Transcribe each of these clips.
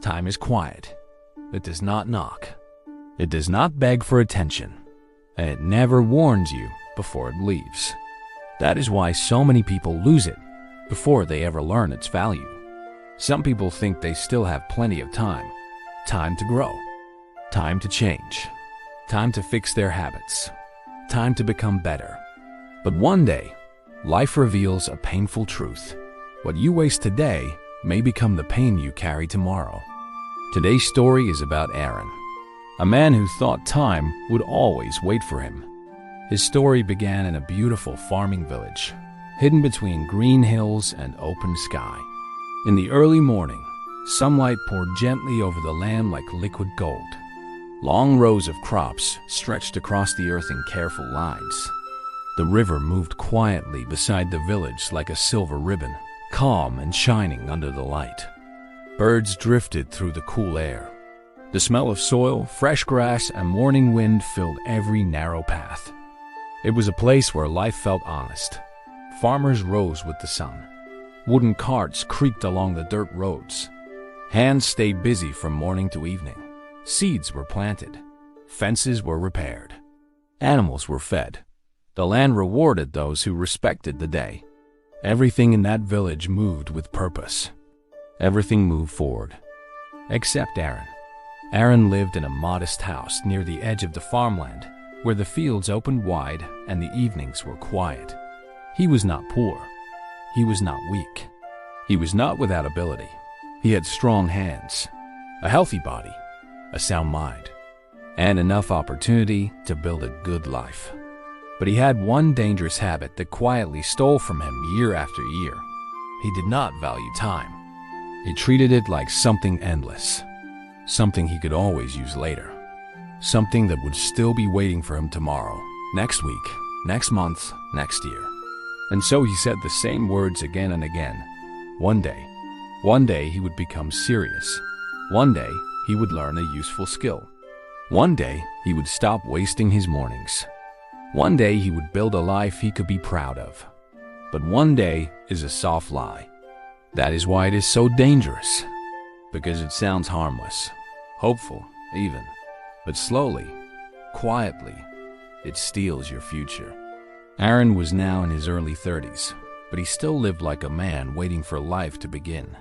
Time is quiet. It does not knock. It does not beg for attention. And it never warns you before it leaves. That is why so many people lose it before they ever learn its value. Some people think they still have plenty of time. Time to grow. Time to change. Time to fix their habits. Time to become better. But one day, life reveals a painful truth. What you waste today may become the pain you carry tomorrow. Today's story is about Aron, a man who thought time would always wait for him. His story began in a beautiful farming village, hidden between green hills and open sky. In the early morning, sunlight poured gently over the land like liquid gold. Long rows of crops stretched across the earth in careful lines. The river moved quietly beside the village like a silver ribbon, calm and shining under the light. Birds drifted through the cool air. The smell of soil, fresh grass, and morning wind filled every narrow path. It was a place where life felt honest. Farmers rose with the sun. Wooden carts creaked along the dirt roads. Hands stayed busy from morning to evening. Seeds were planted. Fences were repaired. Animals were fed. The land rewarded those who respected the day. Everything in that village moved with purpose. Everything moved forward. Except Aron. Aron lived in a modest house near the edge of the farmland, where the fields opened wide and the evenings were quiet. He was not poor. He was not weak. He was not without ability. He had strong hands, a healthy body, a sound mind, and enough opportunity to build a good life. But he had one dangerous habit that quietly stole from him year after year. He did not value time. He treated it like something endless, something he could always use later, something that would still be waiting for him tomorrow, next week, next month, next year. And so he said the same words again and again. One day he would become serious. One day he would learn a useful skill. One day he would stop wasting his mornings. One day he would build a life he could be proud of. But one day is a soft lie. That is why it is so dangerous. Because it sounds harmless, hopeful even, but slowly, quietly, it steals your future. Aron was now in his early 30s, but he still lived like a man waiting for life to begin.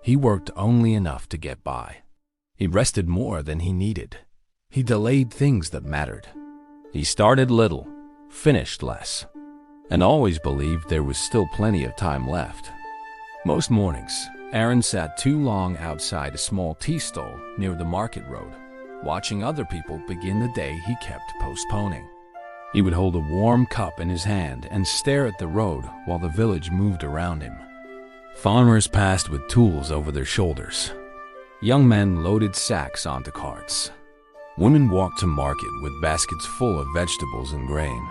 He worked only enough to get by. He rested more than he needed. He delayed things that mattered. He started little, finished less, and always believed there was still plenty of time left. Most mornings, Aron sat too long outside a small tea stall near the market road, watching other people begin the day he kept postponing. He would hold a warm cup in his hand and stare at the road while the village moved around him. Farmers passed with tools over their shoulders. Young men loaded sacks onto carts. Women walked to market with baskets full of vegetables and grain.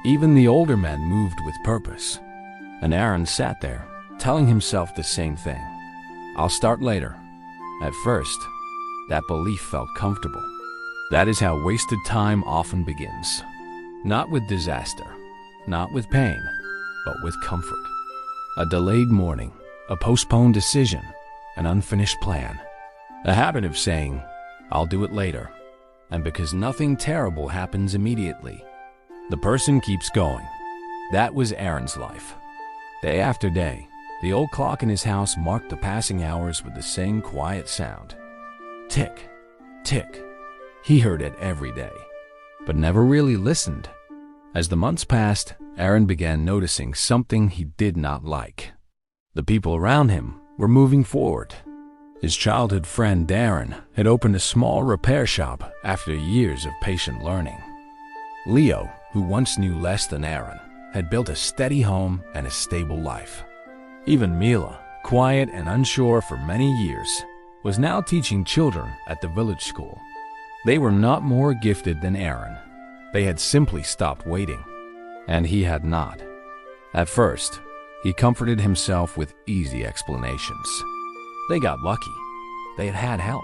Even the older men moved with purpose. And Aron sat there, telling himself the same thing. I'll start later. At first, that belief felt comfortable. That is how wasted time often begins. Not with disaster, not with pain, but with comfort. A delayed morning, a postponed decision, an unfinished plan. A habit of saying, I'll do it later. And because nothing terrible happens immediately, the person keeps going. That was Aron's life. Day after day, the old clock in his house marked the passing hours with the same quiet sound. Tick, tick. He heard it every day, but never really listened. As the months passed, Aron began noticing something he did not like. The people around him were moving forward. His childhood friend Aron had opened a small repair shop after years of patient learning. Leo, who once knew less than Aron, had built a steady home and a stable life. Even Mila, quiet and unsure for many years, was now teaching children at the village school. They were not more gifted than Aron. They had simply stopped waiting, and he had not. At first, he comforted himself with easy explanations. They got lucky. They had had help.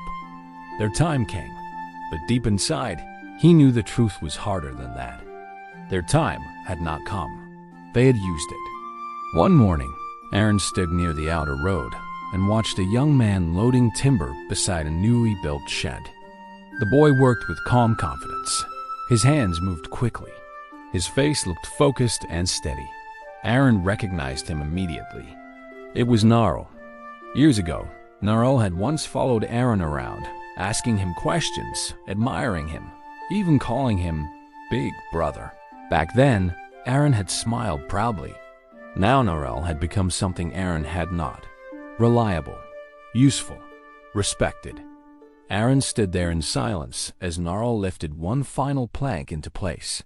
Their time came, but deep inside, he knew the truth was harder than that. Their time had not come. They had used it. One morning, Aron stood near the outer road, and watched a young man loading timber beside a newly built shed. The boy worked with calm confidence. His hands moved quickly. His face looked focused and steady. Aron recognized him immediately. It was Gnarl. Years ago, Gnarl had once followed Aron around, asking him questions, admiring him, even calling him Big Brother. Back then, Aron had smiled proudly. Now Gnarl had become something Aron had not. Reliable, useful, respected. Aron stood there in silence as Gnarl lifted one final plank into place.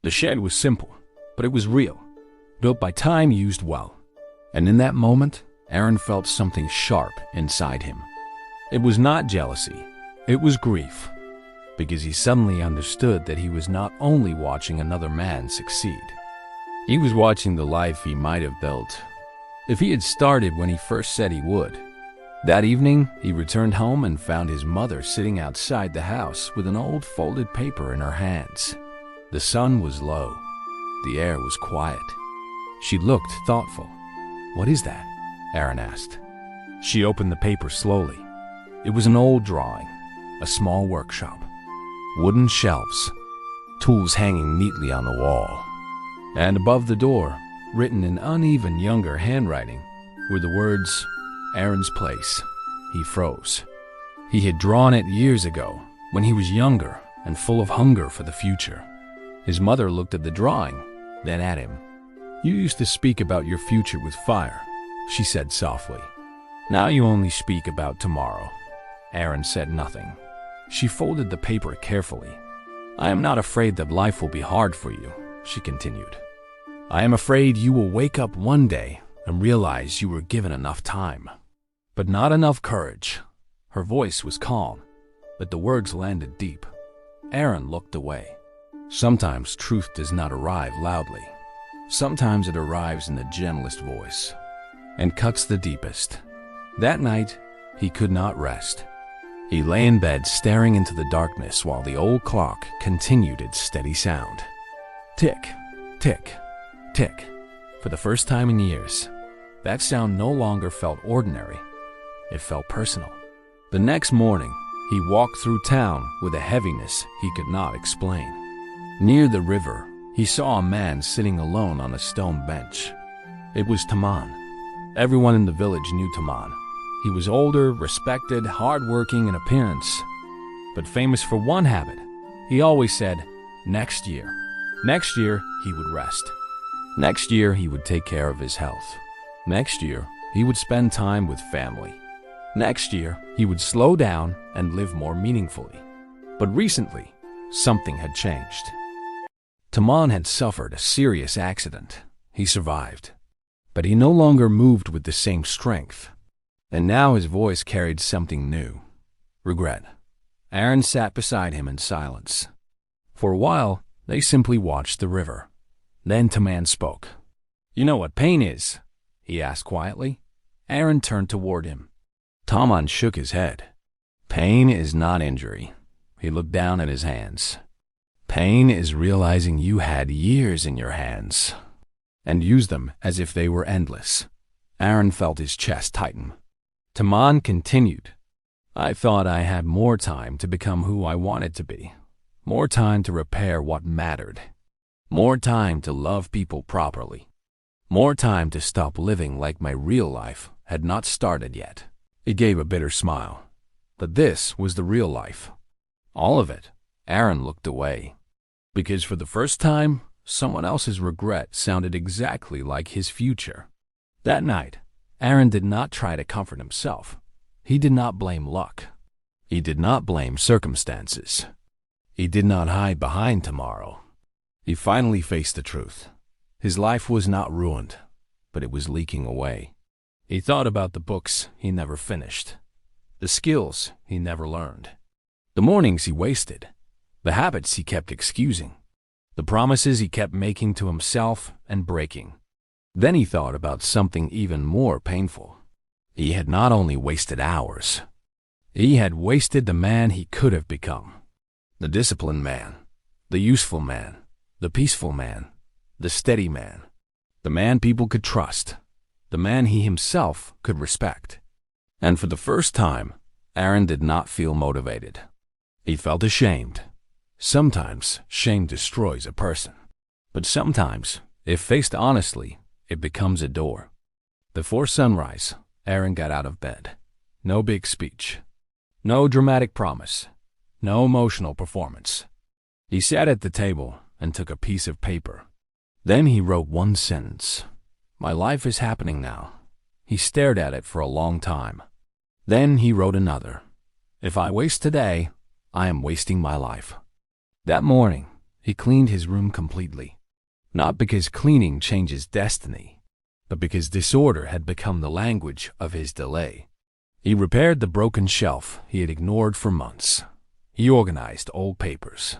The shed was simple, but it was real, built by time used well. And in that moment, Aron felt something sharp inside him. It was not jealousy, it was grief, because he suddenly understood that he was not only watching another man succeed. He was watching the life he might have built, if he had started when he first said he would. That evening, he returned home and found his mother sitting outside the house with an old folded paper in her hands. The sun was low. The air was quiet. She looked thoughtful. "What is that?" Aron asked. She opened the paper slowly. It was an old drawing, a small workshop, wooden shelves, tools hanging neatly on the wall. And above the door, written in uneven younger handwriting, were the words, "Aron's Place." He froze. He had drawn it years ago, when he was younger and full of hunger for the future. His mother looked at the drawing, then at him. "You used to speak about your future with fire," she said softly. "Now you only speak about tomorrow." Aron said nothing. She folded the paper carefully. "I am not afraid that life will be hard for you," she continued. "I am afraid you will wake up one day and realize you were given enough time, but not enough courage." Her voice was calm, but the words landed deep. Aron looked away. Sometimes truth does not arrive loudly. Sometimes it arrives in the gentlest voice and cuts the deepest. That night, he could not rest. He lay in bed staring into the darkness while the old clock continued its steady sound. Tick, tick, tick. For the first time in years, that sound no longer felt ordinary. It felt personal. The next morning, he walked through town with a heaviness he could not explain. Near the river, he saw a man sitting alone on a stone bench. It was Taman. Everyone in the village knew Taman. He was older, respected, hard-working in appearance, but famous for one habit. He always said, "Next year." Next year, he would rest. Next year, he would take care of his health. Next year, he would spend time with family. Next year, he would slow down and live more meaningfully. But recently, something had changed. Taman had suffered a serious accident. He survived. But he no longer moved with the same strength. And now his voice carried something new. Regret. Aron sat beside him in silence. For a while, they simply watched the river. Then Taman spoke. "You know what pain is?" he asked quietly. Aron turned toward him. Taman shook his head. "Pain is not injury." He looked down at his hands. "Pain is realizing you had years in your hands and used them as if they were endless." Aron felt his chest tighten. Taman continued. "I thought I had more time to become who I wanted to be, more time to repair what mattered, more time to love people properly, more time to stop living like my real life had not started yet." He gave a bitter smile. But this was the real life. All of it. Aron looked away. Because for the first time, someone else's regret sounded exactly like his future. That night, Aron did not try to comfort himself. He did not blame luck. He did not blame circumstances. He did not hide behind tomorrow. He finally faced the truth. His life was not ruined, but it was leaking away. He thought about the books he never finished, the skills he never learned, the mornings he wasted, the habits he kept excusing, the promises he kept making to himself and breaking. Then he thought about something even more painful. He had not only wasted hours, he had wasted the man he could have become. The disciplined man, the useful man, the peaceful man, the steady man, the man people could trust, the man he himself could respect. And for the first time, Aron did not feel motivated. He felt ashamed. Sometimes shame destroys a person. But sometimes, if faced honestly, it becomes a door. Before sunrise, Aron got out of bed. No big speech. No dramatic promise. No emotional performance. He sat at the table and took a piece of paper. Then he wrote one sentence. "My life is happening now." He stared at it for a long time. Then he wrote another. "If I waste today, I am wasting my life." That morning, he cleaned his room completely. Not because cleaning changes destiny, but because disorder had become the language of his delay. He repaired the broken shelf he had ignored for months. He organized old papers.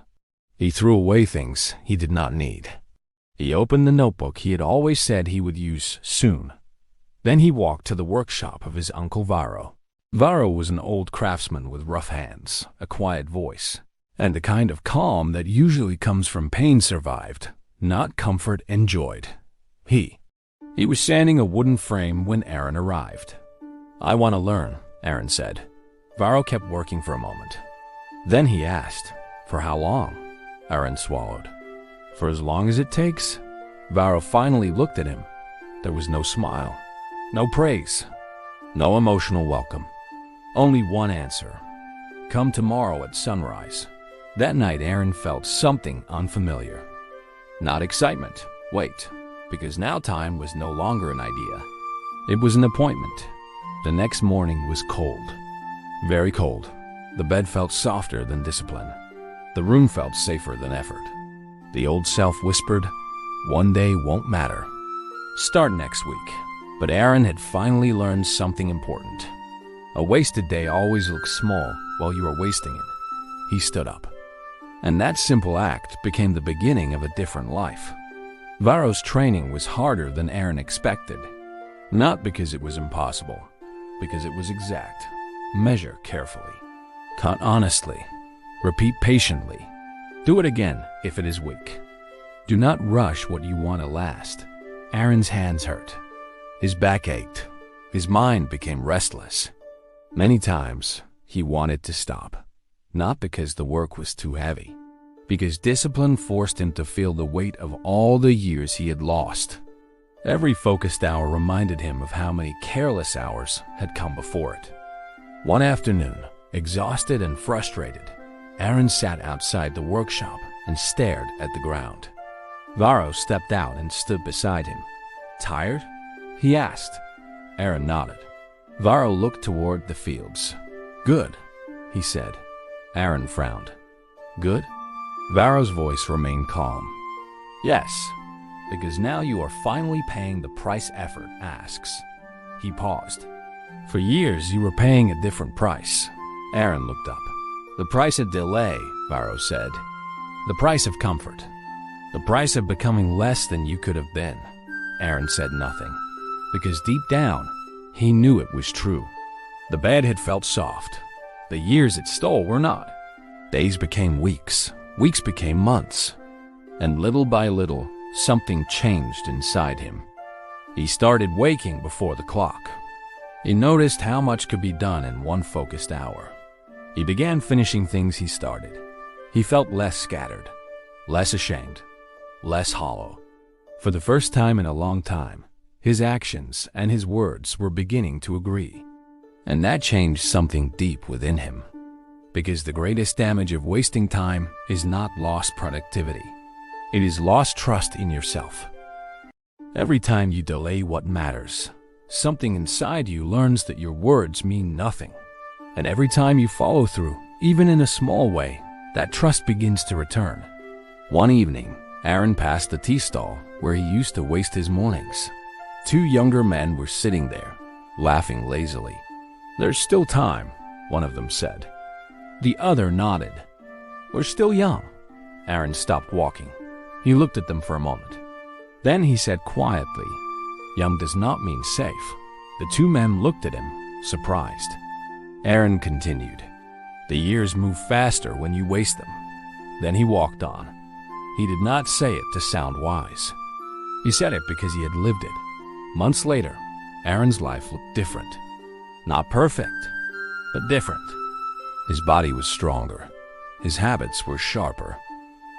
He threw away things he did not need. He opened the notebook he had always said he would use soon. Then he walked to the workshop of his uncle Varo. Varo was an old craftsman with rough hands, a quiet voice, and the kind of calm that usually comes from pain survived, not comfort enjoyed. He was sanding a wooden frame when Aron arrived. "I want to learn," Aron said. Varo kept working for a moment. Then he asked, "For how long?" Aron swallowed. "For as long as it takes." Varo finally looked at him. There was no smile, no praise, no emotional welcome. Only one answer. "Come tomorrow at sunrise." That night, Aron felt something unfamiliar. Not excitement. Wait, because now time was no longer an idea. It was an appointment. The next morning was cold. Very cold. The bed felt softer than discipline. The room felt safer than effort. The old self whispered, "One day won't matter. Start next week." But Aron had finally learned something important. A wasted day always looks small while you are wasting it. He stood up. And that simple act became the beginning of a different life. Varo's training was harder than Aron expected. Not because it was impossible, because it was exact. Measure carefully. Cut honestly. Repeat patiently. Do it again if it is weak. Do not rush what you want to last. Aron's hands hurt. His back ached. His mind became restless. Many times, he wanted to stop. Not because the work was too heavy, because discipline forced him to feel the weight of all the years he had lost. Every focused hour reminded him of how many careless hours had come before it. One afternoon, exhausted and frustrated, Aron sat outside the workshop and stared at the ground. Varo stepped out and stood beside him. "Tired?" he asked. Aron nodded. Varo looked toward the fields. "Good," he said. Aron frowned. "Good?" Varo's voice remained calm. "Yes, because now you are finally paying the price effort asks." He paused. "For years you were paying a different price." Aron looked up. "The price of delay," Varo said. "The price of comfort. The price of becoming less than you could have been." Aron said nothing, because deep down, he knew it was true. The bed had felt soft. The years it stole were not. Days became weeks. Weeks became months. And little by little, something changed inside him. He started waking before the clock. He noticed how much could be done in one focused hour. He began finishing things he started. He felt less scattered, less ashamed, less hollow. For the first time in a long time, his actions and his words were beginning to agree. And that changed something deep within him. Because the greatest damage of wasting time is not lost productivity. It is lost trust in yourself. Every time you delay what matters, something inside you learns that your words mean nothing. And every time you follow through, even in a small way, that trust begins to return. One evening, Aron passed the tea stall where he used to waste his mornings. Two younger men were sitting there, laughing lazily. "There's still time," one of them said. The other nodded. "We're still young." Aron stopped walking. He looked at them for a moment. Then he said quietly, "Young does not mean safe." The two men looked at him, surprised. Aron continued, "The years move faster when you waste them." Then he walked on. He did not say it to sound wise. He said it because he had lived it. Months later, Aron's life looked different. Not perfect, but different. His body was stronger. His habits were sharper.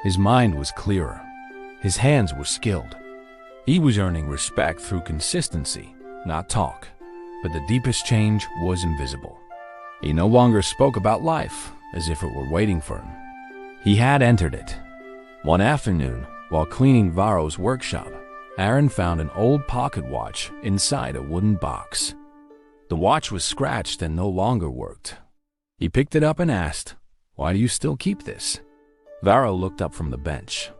His mind was clearer. His hands were skilled. He was earning respect through consistency, not talk. But the deepest change was invisible. He no longer spoke about life as if it were waiting for him. He had entered it. One afternoon, while cleaning Varo's workshop, Aron found an old pocket watch inside a wooden box. The watch was scratched and no longer worked. He picked it up and asked, "Why do you still keep this?" Varo looked up from the bench.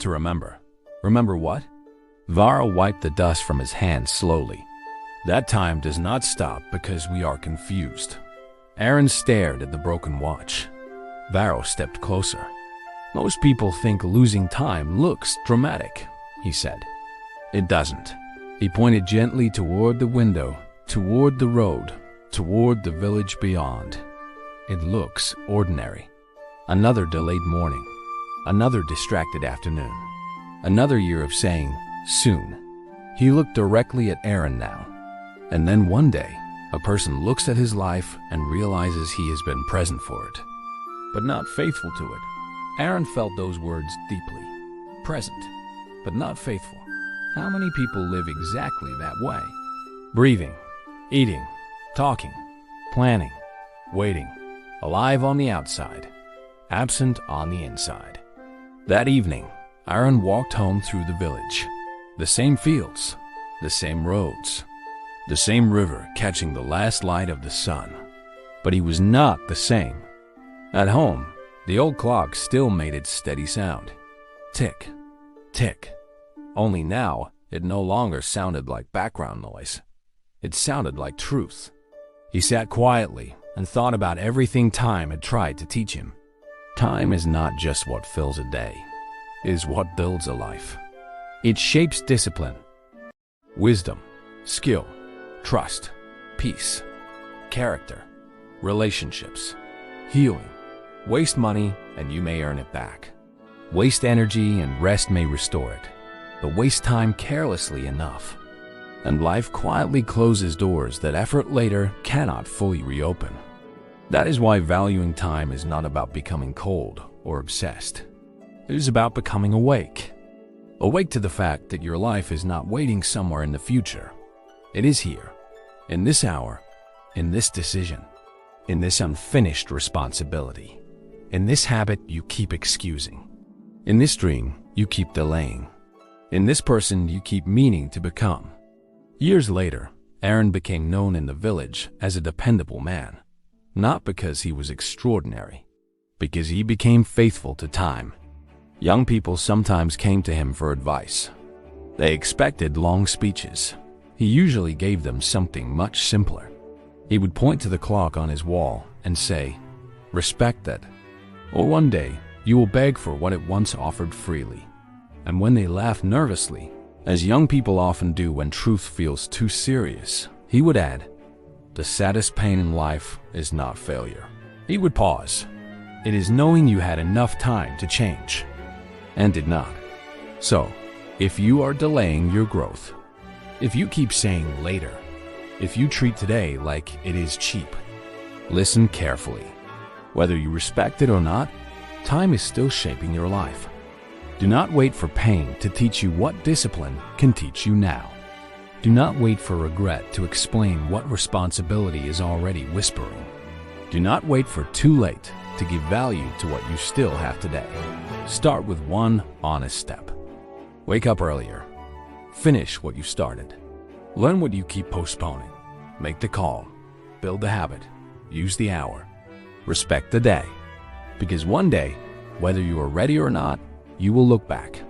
"To remember." "Remember what?" Varo wiped the dust from his hands slowly. "That time does not stop because we are confused." Aron stared at the broken watch. Varo stepped closer. "Most people think losing time looks dramatic," he said. "It doesn't." He pointed gently toward the window, toward the road, toward the village beyond. "It looks ordinary. Another delayed morning, another distracted afternoon, another year of saying, soon." He looked directly at Aron now. And then one day, a person looks at his life and realizes he has been present for it, but not faithful to it. Aron felt those words deeply. Present, but not faithful. How many people live exactly that way? Breathing, eating, talking, planning, waiting, alive on the outside, absent on the inside. That evening, Aron walked home through the village. The same fields, the same roads, the same river catching the last light of the sun. But he was not the same. At home, the old clock still made its steady sound. Tick, tick. Only now, it no longer sounded like background noise. It sounded like truth. He sat quietly and thought about everything time had tried to teach him. Time is not just what fills a day. It is what builds a life. It shapes discipline, wisdom, skill, trust, peace, character, relationships, healing. Waste money and you may earn it back. Waste energy and rest may restore it. But waste time carelessly enough, and life quietly closes doors that effort later cannot fully reopen. That is why valuing time is not about becoming cold or obsessed. It is about becoming awake. Awake to the fact that your life is not waiting somewhere in the future. It is here, in this hour, in this decision, in this unfinished responsibility, in this habit you keep excusing, in this dream you keep delaying, in this person you keep meaning to become. Years later, Aron became known in the village as a dependable man, not because he was extraordinary, because he became faithful to time. Young people sometimes came to him for advice. They expected long speeches. He usually gave them something much simpler. He would point to the clock on his wall and say, "Respect that." Or one day, you will beg for what it once offered freely. And when they laughed nervously, as young people often do when truth feels too serious, he would add, "The saddest pain in life is not failure." He would pause. "It is knowing you had enough time to change." And did not. So, if you are delaying your growth, if you keep saying later, if you treat today like it is cheap, listen carefully. Whether you respect it or not, time is still shaping your life. Do not wait for pain to teach you what discipline can teach you now. Do not wait for regret to explain what responsibility is already whispering. Do not wait for too late to give value to what you still have today. Start with one honest step. Wake up earlier. Finish what you started. Learn what you keep postponing. Make the call. Build the habit. Use the hour. Respect the day. Because one day, whether you are ready or not, you will look back.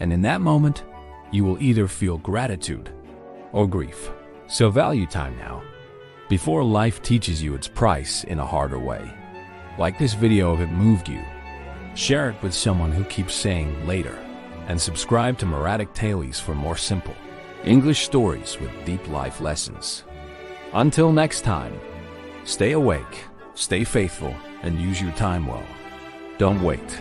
And in that moment, you will either feel gratitude or grief. So value time now, before life teaches you its price in a harder way. Like this video if it moved you. Share it with someone who keeps saying later. And subscribe to Meratic Tales for more simple English stories with deep life lessons. Until next time, stay awake, stay faithful, and use your time well. Don't wait.